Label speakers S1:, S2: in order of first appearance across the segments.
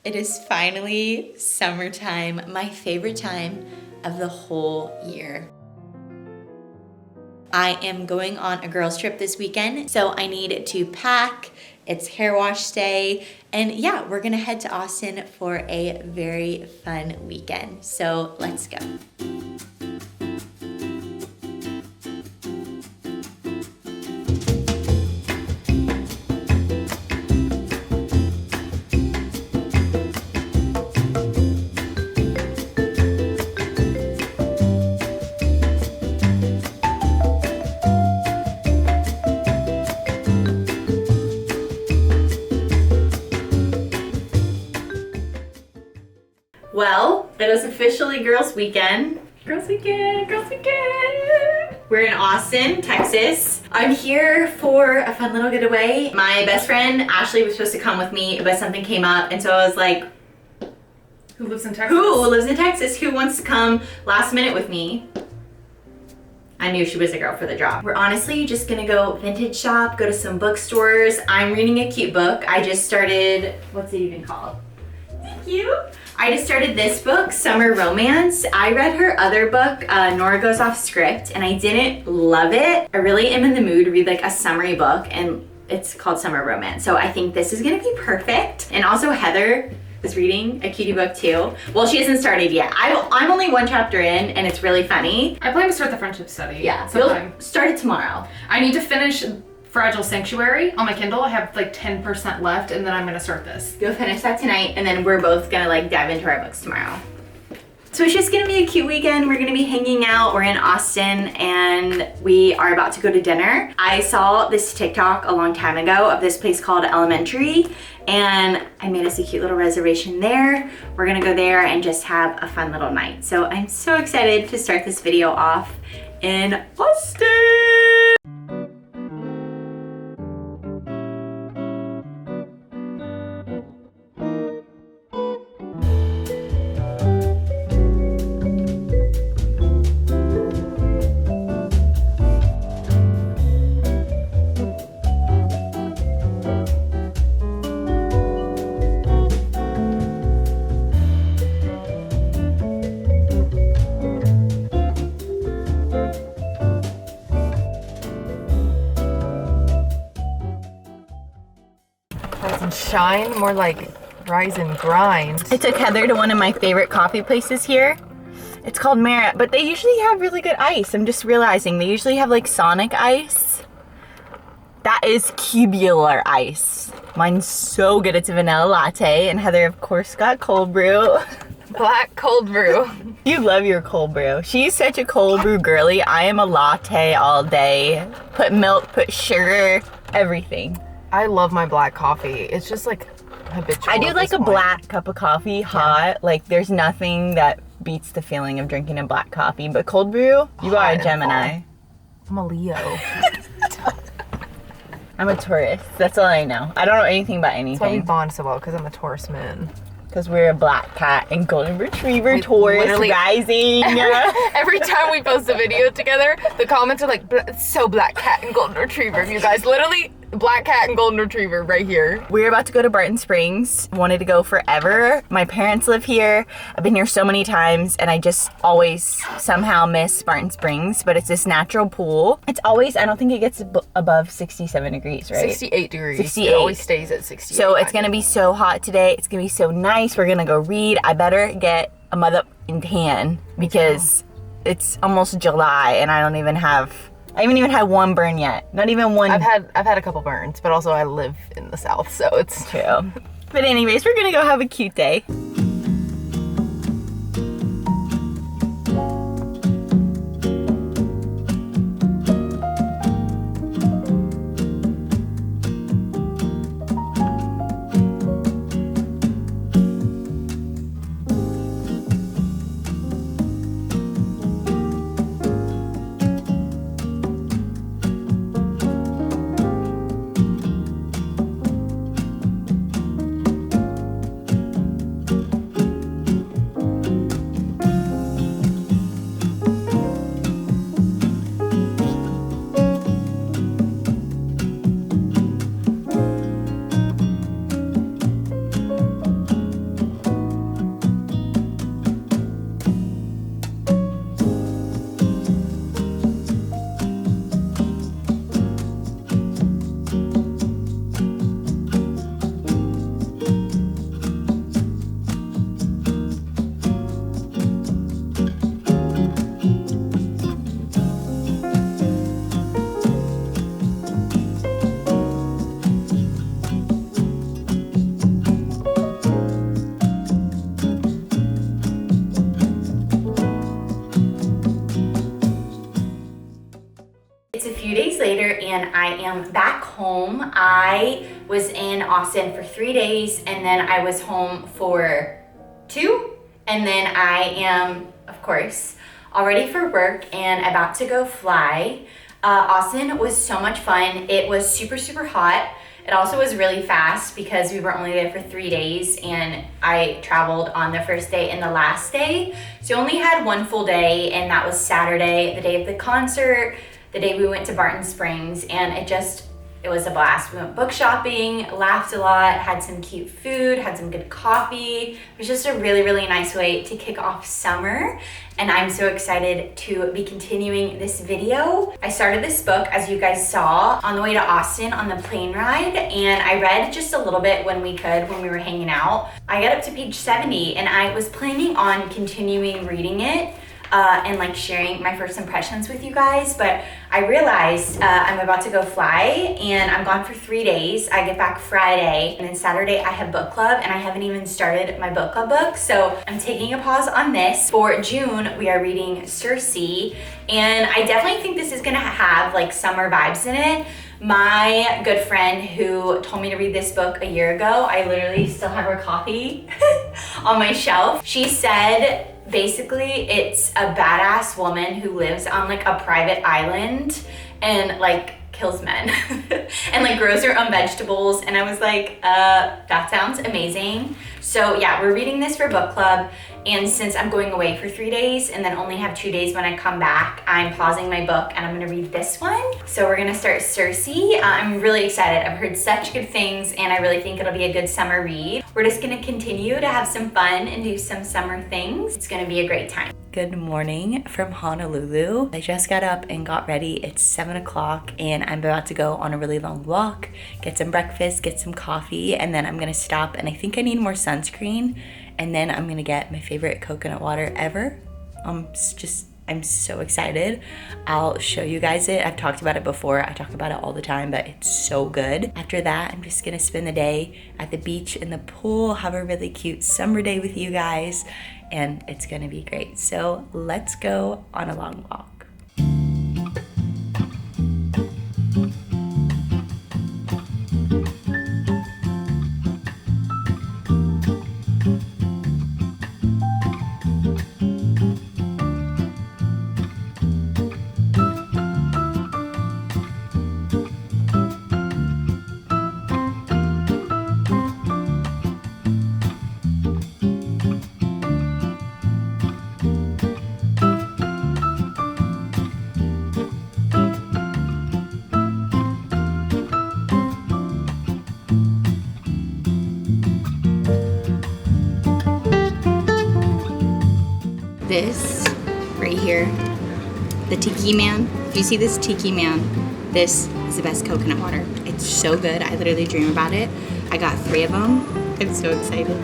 S1: It is finally summertime, my favorite time of the whole year. I am going on a girls trip this weekend, so I need to pack. It's hair wash day, and yeah, we're gonna head to Austin for a very fun weekend. So let's go. Well, it is officially girls weekend. Girls weekend, girls weekend. We're in Austin, Texas. I'm here for a fun little getaway. My best friend, Ashley, was supposed to come with me, but something came up, and so I was like,
S2: who lives in Texas?
S1: Who lives in Texas? Who wants to come last minute with me? I knew she was a girl for the job. We're honestly just gonna go vintage shop, go to some bookstores. I'm reading a cute book. I just started, what's it even called? Thank you. I just started this book, Summer Romance. I read her other book, Nora Goes Off Script, and I didn't love it. I really am in the mood to read like a summery book, and it's called Summer Romance. So I think this is gonna be perfect. And also Heather is reading a cutie book too. Well, she hasn't started yet. I'm only one chapter in, and it's really funny.
S2: I plan to start the friendship study.
S1: Yeah,
S2: sometime.
S1: You'll start it tomorrow.
S2: I need to finish Fragile Sanctuary on my Kindle. I have like 10% left, and then I'm gonna start this.
S1: You'll finish that tonight, and then we're both gonna like dive into our books tomorrow. So it's just gonna be a cute weekend. We're gonna be hanging out. We're in Austin, and we are about to go to dinner. I saw this TikTok a long time ago of this place called Elementary, and I made us a cute little reservation there. We're gonna go there and just have a fun little night. So I'm so excited to start this video off in Austin.
S3: Rise and shine, more like rise and grind.
S1: I took Heather to one of my favorite coffee places here. It's called Merit, but they usually have really good ice. I'm just realizing they usually have like Sonic ice. That is cubular ice. Mine's so good. It's a vanilla latte, and Heather, of course, got cold brew.
S3: Black cold brew.
S1: You love your cold brew. She's such a cold brew girly. I am a latte all day. Put milk, put sugar, everything.
S3: I love my black coffee. It's just like habitual.
S1: I do
S3: at
S1: like
S3: this
S1: a
S3: point.
S1: black cup of coffee, hot. Like there's nothing that beats the feeling of drinking a black coffee. But cold brew, you
S3: Hot
S1: are a
S3: and
S1: Gemini.
S3: I'm a Leo.
S1: I'm a Taurus. That's all I know. I don't know anything about
S3: That's why we
S1: anything.
S3: bond so well, because I'm a Taurus man.
S1: Because we're a black cat and golden retriever
S3: We
S1: Taurus
S3: literally-
S1: rising.
S3: Every time we post a video together, the comments are like, "It's so black cat and golden retriever." You guys, literally, black cat and golden retriever right here.
S1: We're about to go to Barton Springs. Wanted to go forever. My parents live here. I've been here so many times, and I just always somehow miss Barton Springs, but it's this natural pool. It's always, I don't think it gets above 67 degrees, right?
S3: 68 degrees.
S1: 68.
S3: It always stays at 68.
S1: So it's gonna be so hot today. It's gonna be so nice. We're gonna go read. I better get a mother in tan because it's almost July and I haven't even had one burn yet. Not even one.
S3: I've had a couple burns, but also I live in the South, so it's
S1: True. But anyways, we're gonna go have a cute day. I am back home. I was in Austin for 3 days and then I was home for 2. And then I am, of course, all ready for work and about to go fly. Austin was so much fun. It was super, super hot. It also was really fast because we were only there for 3 days and I traveled on the first day and the last day. So only had 1 full day, and that was Saturday, the day of the concert, the day we went to Barton Springs, and it was a blast. We went book shopping, laughed a lot, had some cute food, had some good coffee. It was just a really, really nice way to kick off summer. And I'm so excited to be continuing this video. I started this book, as you guys saw, on the way to Austin on the plane ride, and I read just a little bit when we were hanging out. I got up to page 70 and I was planning on continuing reading it and like sharing my first impressions with you guys, but I realized I'm about to go fly and I'm gone for 3 days. I get back Friday, and then Saturday I have book club, and I haven't even started my book club book, so I'm taking a pause on this. For June, we are reading Circe, and I definitely think this is gonna have like summer vibes in it. My good friend who told me to read this book a year ago, I literally still have her copy on my shelf. She said basically it's a badass woman who lives on like a private island and like kills men and like grows her own vegetables, and I was like, that sounds amazing. So yeah, we're reading this for book club, and since I'm going away for 3 days and then only have 2 days when I come back, I'm pausing my book and I'm gonna read this one. So we're gonna start Circe. I'm really excited. I've heard such good things and I really think it'll be a good summer read. We're just gonna continue to have some fun and do some summer things. It's gonna be a great time. Good morning from Honolulu. I just got up and got ready. It's 7 o'clock and I'm about to go on a really long walk, get some breakfast, get some coffee, and then I'm gonna stop, and I think I need more sunscreen, and then I'm gonna get my favorite coconut water ever. I'm so excited. I'll show you guys it. I've talked about it before. I talk about it all the time, but it's so good. After that, I'm just gonna spend the day at the beach in the pool, have a really cute summer day with you guys, and it's gonna be great. So let's go on a long walk. This right here, the Tiki Man. If you see this Tiki Man, this is the best coconut water. It's so good. I literally dream about it. I got 3 of them. I'm so excited.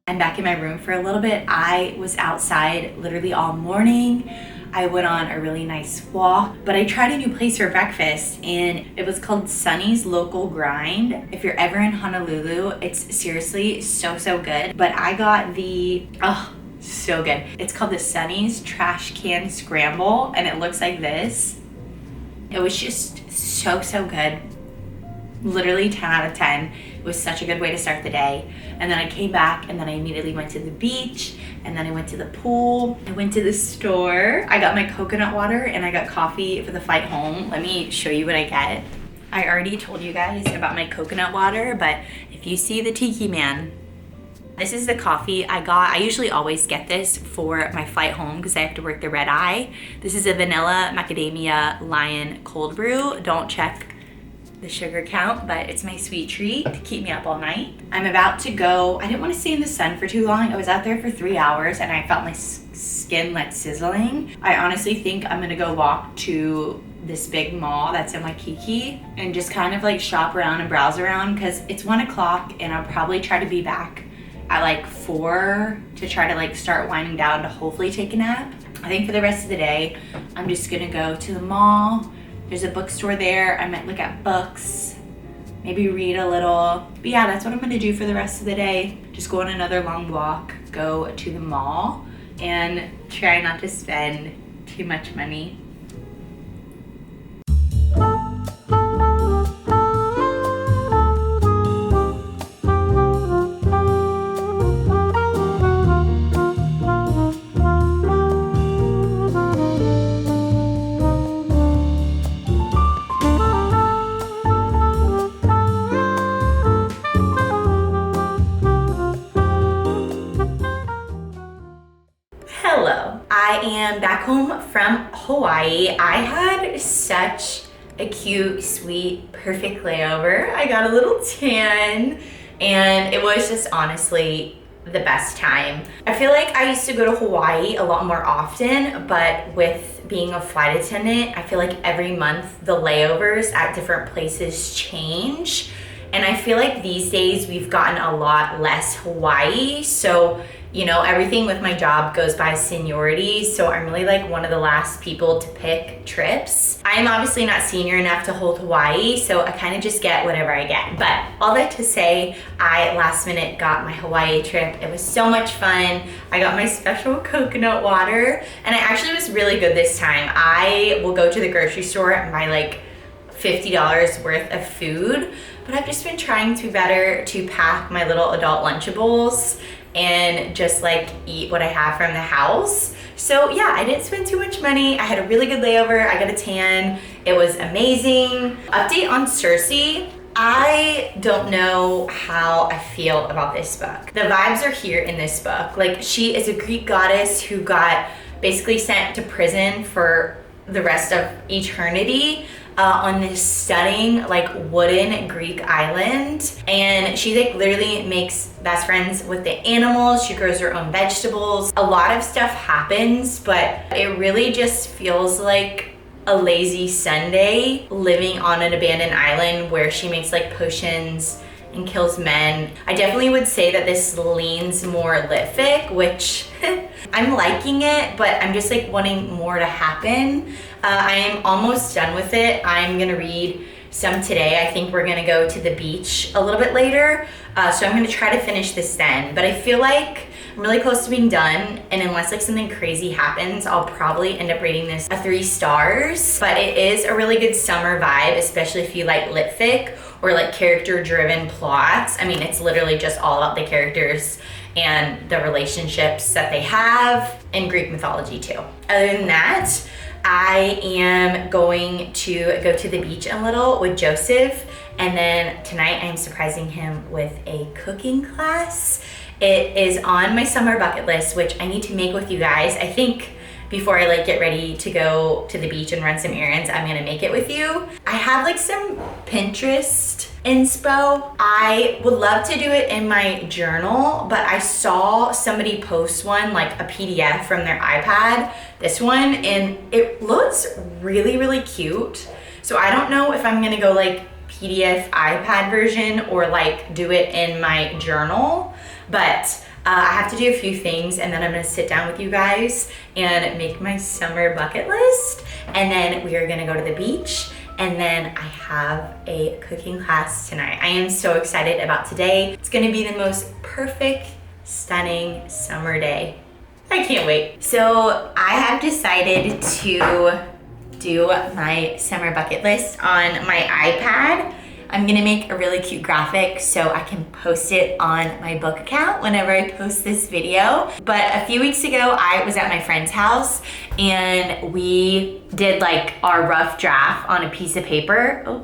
S1: I'm back in my room for a little bit. I was outside literally all morning. I went on a really nice walk, but I tried a new place for breakfast and it was called Sunny's Local Grind. If you're ever in Honolulu, it's seriously so, so good. But I got so good. It's called the Sunny's Trash Can Scramble, and it looks like this. It was just so, so good. Literally 10 out of 10. It was such a good way to start the day. And then I came back and then I immediately went to the beach, and then I went to the pool. I went to the store. I got my coconut water and I got coffee for the flight home. Let me show you what I get. I already told you guys about my coconut water, but if you see the Tiki Man, this is the coffee I got. I usually always get this for my flight home because I have to work the red eye. This is a vanilla macadamia lion cold brew. Don't check the sugar count, but it's my sweet treat to keep me up all night. I'm about to go, I didn't want to stay in the sun for too long. I was out there for 3 hours and I felt my skin like sizzling. I honestly think I'm gonna go walk to this big mall that's in Waikiki and just kind of like shop around and browse around because it's 1 o'clock and I'll probably try to be back at like 4 to try to like start winding down to hopefully take a nap. I think for the rest of the day, I'm just gonna go to the mall. There's a bookstore there. I might look at books, maybe read a little. But yeah, that's what I'm gonna do for the rest of the day. Just go on another long walk, go to the mall, and try not to spend too much money. Hello, I am back home from Hawaii. I had such a cute, sweet, perfect layover. I got a little tan and it was just honestly the best time. I feel like I used to go to Hawaii a lot more often, but with being a flight attendant, I feel like every month the layovers at different places change. And I feel like these days we've gotten a lot less Hawaii. So, you know, everything with my job goes by seniority. So I'm really like one of the last people to pick trips. I am obviously not senior enough to hold Hawaii, so I kind of just get whatever I get. But all that to say, I last minute got my Hawaii trip. It was so much fun. I got my special coconut water and it actually was really good this time. I will go to the grocery store and buy like $50 worth of food, but I've just been trying to be better to pack my little adult Lunchables and just like eat what I have from the house. So yeah, I didn't spend too much money. I had a really good layover. I got a tan. It was amazing. Update on Circe. I don't know how I feel about this book. The vibes are here in this book. Like, she is a Greek goddess who got basically sent to prison for the rest of eternity on this stunning like wooden Greek island, and she like literally makes best friends with the animals. She grows her own vegetables. A lot of stuff happens, but it really just feels like a lazy Sunday living on an abandoned island where she makes like potions and kills men. I definitely would say that this leans more lit fic, which I'm liking it, but I'm just like wanting more to happen. I am almost done with it. I'm gonna read some today. I think we're gonna go to the beach a little bit later. So I'm gonna try to finish this then, but I feel like I'm really close to being done, and unless like something crazy happens, I'll probably end up rating this a 3 stars. But it is a really good summer vibe, especially if you like lit fic or like character driven plots. I mean, it's literally just all about the characters and the relationships that they have in Greek mythology too. Other than that, I am going to go to the beach a little with Joseph, and then tonight I'm surprising him with a cooking class. It is on my summer bucket list, which I need to make with you guys. I think before I like get ready to go to the beach and run some errands, I'm gonna make it with you. I have like some Pinterest inspo. I would love to do it in my journal, but I saw somebody post one, like a PDF from their iPad, this one, and it looks really, really cute. So I don't know if I'm gonna go like PDF iPad version or like do it in my journal, but I have to do a few things, and then I'm gonna sit down with you guys and make my summer bucket list, and then we are gonna go to the beach, and then I have a cooking class tonight. I am so excited about today. It's gonna be the most perfect, stunning summer day. I can't wait. So I have decided to do my summer bucket list on my iPad. I'm gonna make a really cute graphic so I can post it on my book account whenever I post this video. But a few weeks ago, I was at my friend's house and we did like our rough draft on a piece of paper. Oh,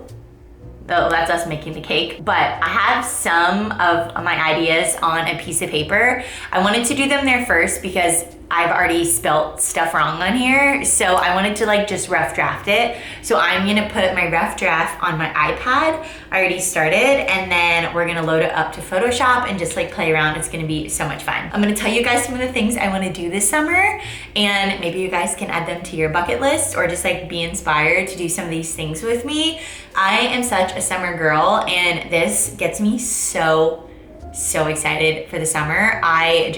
S1: that's us making the cake. But I have some of my ideas on a piece of paper. I wanted to do them there first because I've already spelt stuff wrong on here, so I wanted to like just rough draft it. So I'm gonna put my rough draft on my iPad. I already started, and then we're gonna load it up to Photoshop and just like play around. It's gonna be so much fun. I'm gonna tell you guys some of the things I wanna do this summer, and maybe you guys can add them to your bucket list or just like be inspired to do some of these things with me. I am such a summer girl, and this gets me so excited for the summer. I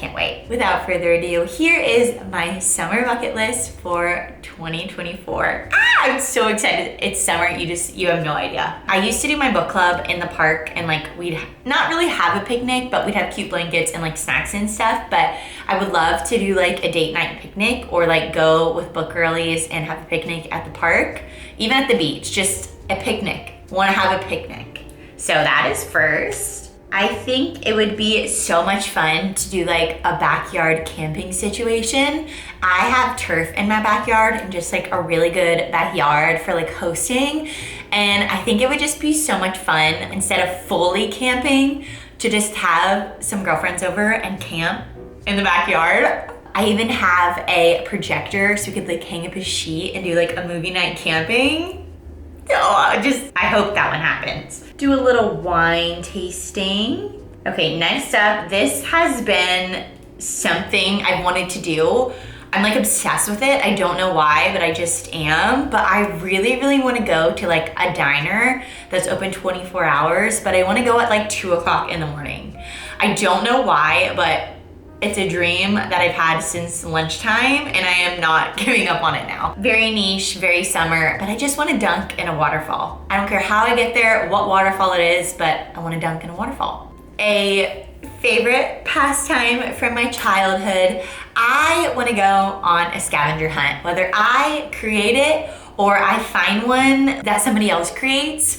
S1: can't wait. Without further ado, here is my summer bucket list for 2024. I'm so excited. It's summer. You have no idea. I used to do my book club in the park, and like we'd not really have a picnic, but we'd have cute blankets and like snacks and stuff. But I would love to do like a date night picnic, or like go with book girlies and have a picnic at the park, even at the beach, just a picnic. Want to have a picnic. So that is first. I think it would be so much fun to do like a backyard camping situation. I have turf in my backyard and just like a really good backyard for like hosting. And I think it would just be so much fun, instead of fully camping, to just have some girlfriends over and camp in the backyard. I even have a projector so we could like hang up a sheet and do like a movie night camping. Oh, I hope that one happens. Do a little wine tasting. Okay, next up, this has been something I've wanted to do. I'm like obsessed with it. I don't know why, but I just am. But I really want to go to like a diner that's open 24 hours, but I want to go at like 2 o'clock in the morning. I don't know why, but it's a dream that I've had since lunchtime, and I am not giving up on it now. Very niche, very summer, but I just want to dunk in a waterfall. I don't care how I get there, what waterfall it is, but I want to dunk in a waterfall. A favorite pastime from my childhood, I want to go on a scavenger hunt. Whether I create it or I find one that somebody else creates,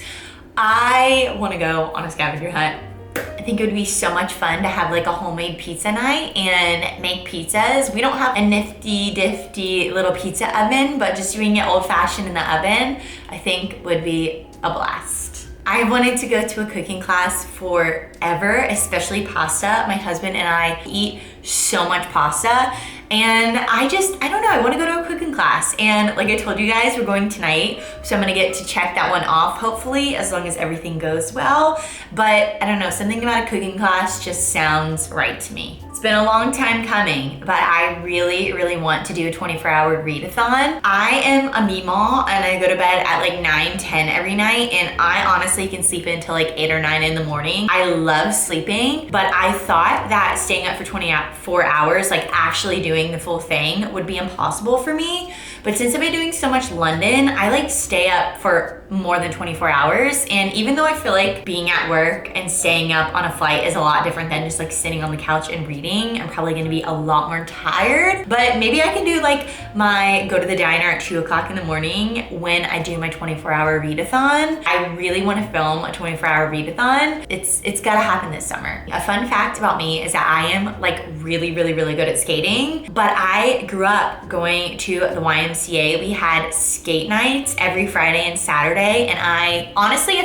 S1: I want to go on a scavenger hunt. I think it would be so much fun to have like a homemade pizza night and make pizzas. We don't have a nifty little pizza oven, but just doing it old fashioned in the oven, I think would be a blast. I wanted to go to a cooking class forever, especially pasta. My husband and I eat so much pasta, and I don't know, I want to go to a cooking class. And like I told you guys, we're going tonight, so I'm gonna get to check that one off, hopefully, as long as everything goes well. But I don't know, something about a cooking class just sounds right to me. It's been a long time coming, but I really want to do a 24-hour readathon. I am a meemaw, and I go to bed at like 9, 10 every night, and I honestly can sleep until like 8 or 9 in the morning. I love sleeping, but I thought that staying up for 24 hours, like actually doing the full thing, would be impossible for me. But since I've been doing so much London, I like stay up for more than 24 hours. And even though I feel like being at work and staying up on a flight is a lot different than just like sitting on the couch and reading, I'm probably gonna be a lot more tired. But maybe I can do like my go to the diner at 2 o'clock in the morning when I do my 24-hour readathon. I really wanna film a 24-hour readathon. It's gotta happen this summer. A fun fact about me is that I am like really good at skating, but I grew up going to the YMCA. We had skate nights every Friday and Saturday, and I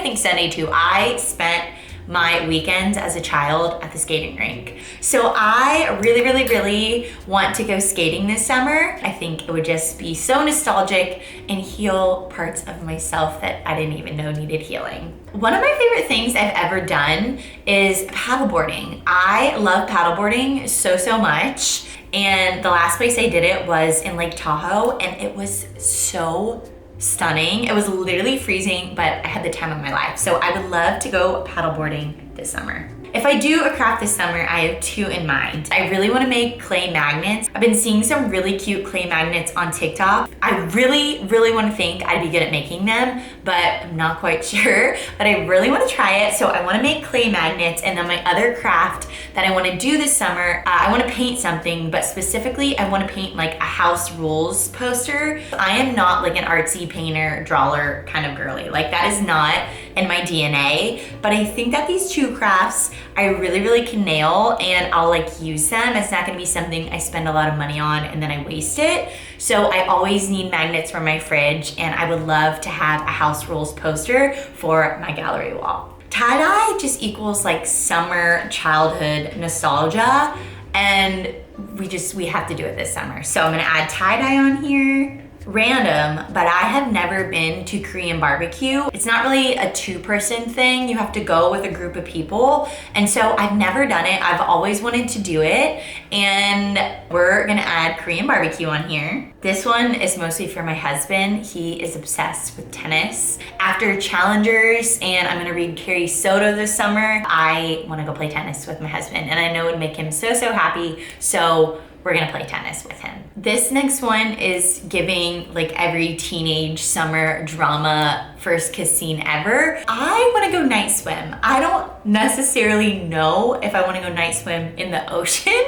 S1: think Sunday too. I spent my weekends as a child at the skating rink. So I really want to go skating this summer. I think it would just be so nostalgic and heal parts of myself that I didn't even know needed healing. One of my favorite things I've ever done is paddleboarding. I love paddleboarding so much. And the last place I did it was in Lake Tahoe, and it was so stunning. It was literally freezing, but I had the time of my life. So I would love to go paddleboarding this summer. If I do a craft this summer, I have 2 in mind. I really want to make clay magnets. I've been seeing some really cute clay magnets on TikTok. I really want to think I'd be good at making them, but I'm not quite sure. But I really want to try it. So I want to make clay magnets, and then my other craft that I want to do this summer, I want to paint something, but specifically I want to paint like a house rules poster. I am not like an artsy painter, drawer kind of girly. Like that is not in my DNA, but I think that these 2 crafts I really can nail, and I'll like use them. It's not gonna be something I spend a lot of money on and then I waste it. So I always need magnets for my fridge, and I would love to have a house rules poster for my gallery wall. Tie-dye just equals like summer childhood nostalgia, and we have to do it this summer. So I'm gonna add tie-dye on here. Random, but I have never been to Korean barbecue. It's not really a two-person thing. You have to go with a group of people. And so I've never done it. I've always wanted to do it. And we're gonna add Korean barbecue on here. This one is mostly for my husband. He is obsessed with tennis. After Challengers and I'm gonna read Carrie Soto this summer, I wanna go play tennis with my husband. And I know it would make him so, so happy. So we're gonna play tennis with him. This next one is giving like every teenage summer drama first kiss scene ever. I wanna go night swim. I don't necessarily know if I wanna go night swim in the ocean.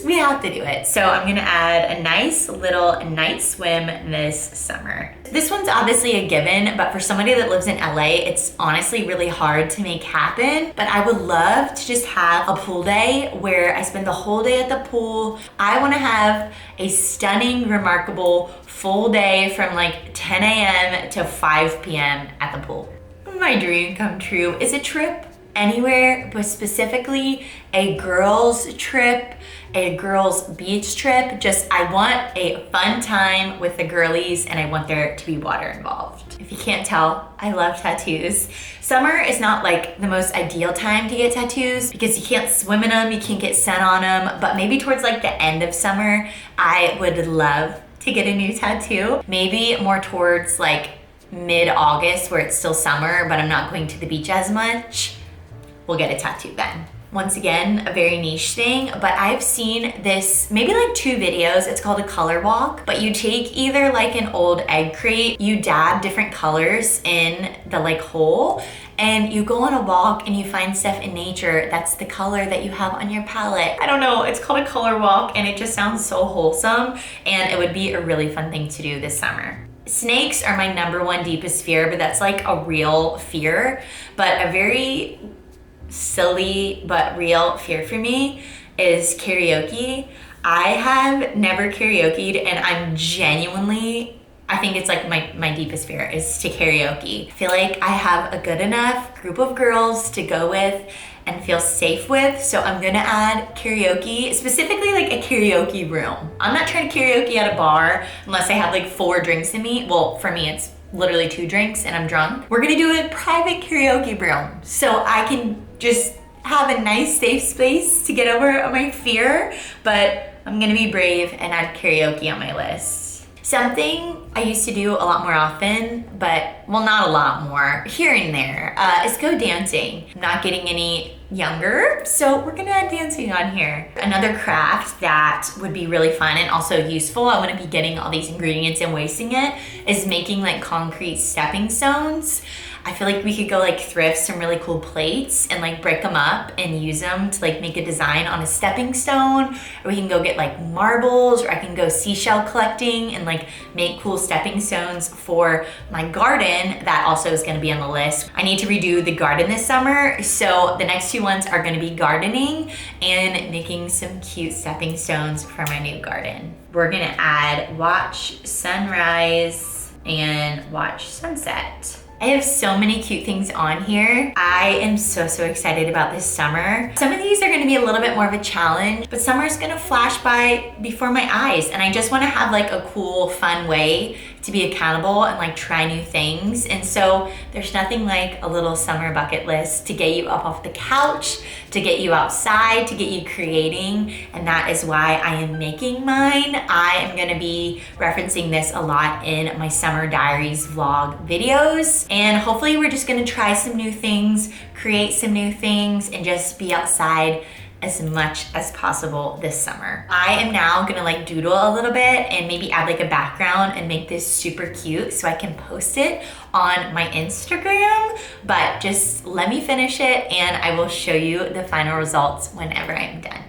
S1: We have to do it. So I'm gonna add a nice little night swim this summer. This one's obviously a given, but for somebody that lives in LA, it's honestly really hard to make happen. But I would love to just have a pool day where I spend the whole day at the pool. I wanna have a stunning, remarkable full day from like 10 a.m. to 5 p.m. at the pool. My dream come true is a trip anywhere, but specifically a girls trip, a girls beach trip. Just, I want a fun time with the girlies and I want there to be water involved. If you can't tell, I love tattoos. Summer is not like the most ideal time to get tattoos because you can't swim in them, you can't get sun on them, but maybe towards like the end of summer, I would love to get a new tattoo. Maybe more towards like mid-August where it's still summer, but I'm not going to the beach as much. We'll get a tattoo then. Once again, a very niche thing, but I've seen this maybe like 2 videos. It's called a color walk, but you take either like an old egg crate, you dab different colors in the like hole, and you go on a walk and you find stuff in nature that's the color that you have on your palette. I don't know, it's called a color walk and it just sounds so wholesome and it would be a really fun thing to do this summer. Snakes are my #1 deepest fear, but that's like a real fear, but a very silly but real fear for me is karaoke. I have never karaoke'd and I'm genuinely, I think it's like my deepest fear is to karaoke. I feel like I have a good enough group of girls to go with and feel safe with, so I'm gonna add karaoke, specifically like a karaoke room. I'm not trying to karaoke at a bar unless I have like 4 drinks in me. Well, for me it's literally 2 drinks and I'm drunk. We're gonna do a private karaoke room so I can just have a nice safe space to get over my fear, but I'm gonna be brave and add karaoke on my list. Something I used to do a lot more often, but well, not a lot more, here and there, is go dancing. I'm not getting any younger, so we're gonna add dancing on here. Another craft that would be really fun and also useful, I wouldn't be getting all these ingredients and wasting it, is making like concrete stepping stones. I feel like we could go like thrift some really cool plates and like break them up and use them to like make a design on a stepping stone, or we can go get like marbles, or I can go seashell collecting and like make cool stepping stones for my garden. That also is gonna be on the list. I need to redo the garden this summer, so the next 2 ones are gonna be gardening and making some cute stepping stones for my new garden. We're gonna add watch sunrise and watch sunset. I have so many cute things on here. I am so excited about this summer. Some of these are gonna be a little bit more of a challenge, but summer's gonna flash by before my eyes, and I just wanna have like a cool, fun way to be accountable and like try new things. And so there's nothing like a little summer bucket list to get you up off the couch, to get you outside, to get you creating, and that is why I am making mine. I am gonna be referencing this a lot in my summer diaries vlog videos, and hopefully we're just gonna try some new things, create some new things, and just be outside as much as possible this summer. I am now gonna like doodle a little bit and maybe add like a background and make this super cute so I can post it on my Instagram, but just let me finish it and I will show you the final results whenever I'm done.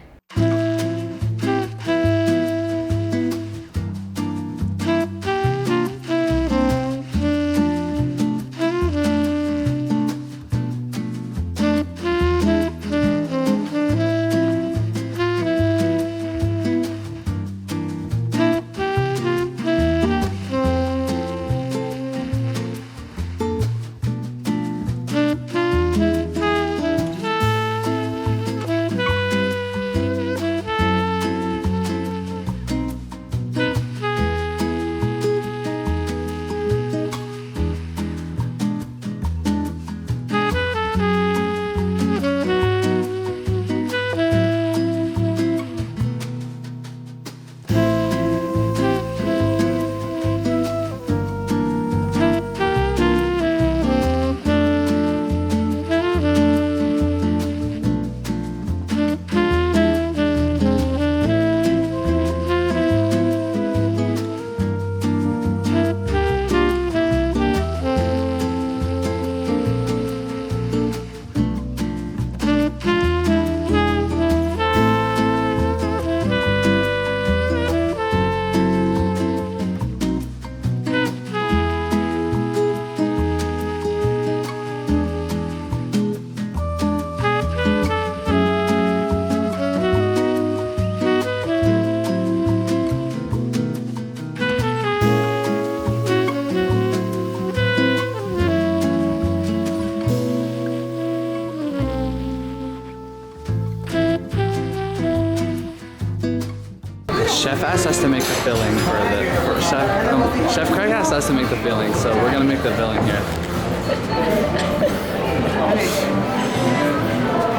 S4: Chef asked us to make the filling for Chef Craig asked us to make the filling, so we're gonna make the filling here.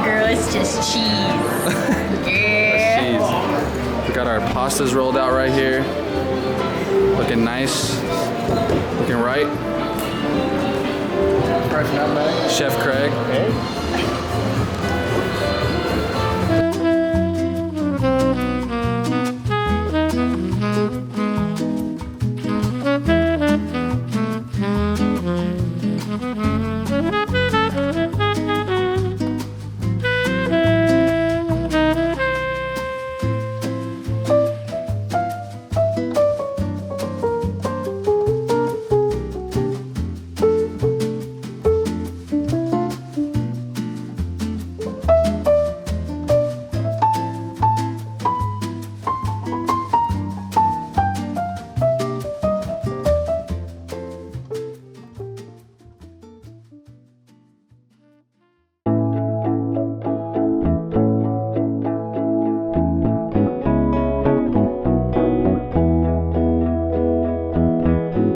S1: Girl, it's just cheese. Yeah.
S4: Cheese. We got our pastas rolled out right here. Looking nice. Looking right. Chef Craig.